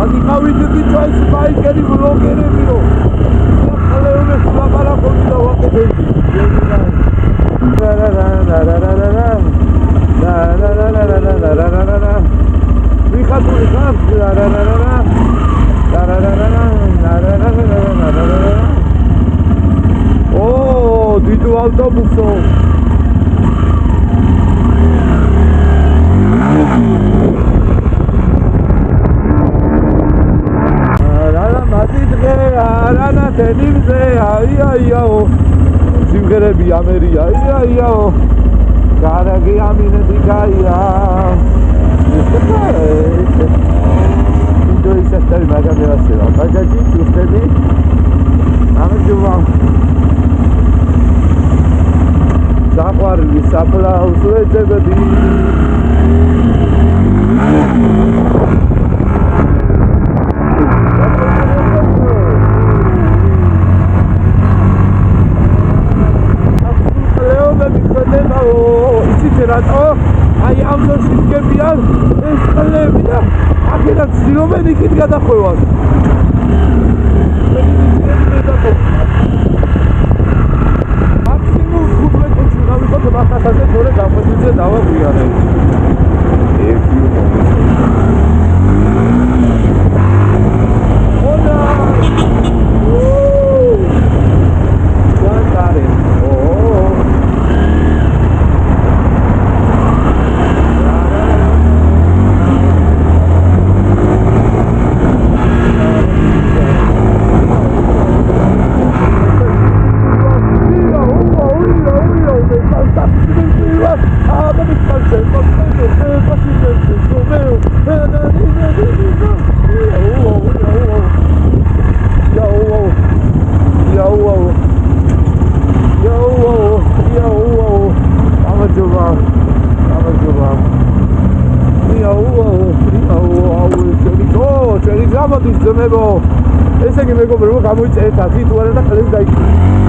Adi გავიდები ჩვენს ბაიკერი ბლოგერებიო. ხალეონებს ლაპარაკობდი და ვაკეთებდი. ვიხატული ხარ? ო, დიდ ავტობუსო. Arana tenimze aiaiao Simgerebi Ameria aiaiao Karagi amine dikaya Indo isestari magami rasera Bagaji ustedi Amejuma Zakwari sapla usuetebedi აი ამ დროს ისკებიან ეს ხალები და აქედან ცდილობენ იქით გადახვევას მაქსიმუმ 5 მეტრში გავიყოთ მახასაზე თორე გამოძიძე დავაგვიარე ესე იგი მეგობრებო გამოიწერეთ 10 თუ არა და ხლებს დაიჭირეთ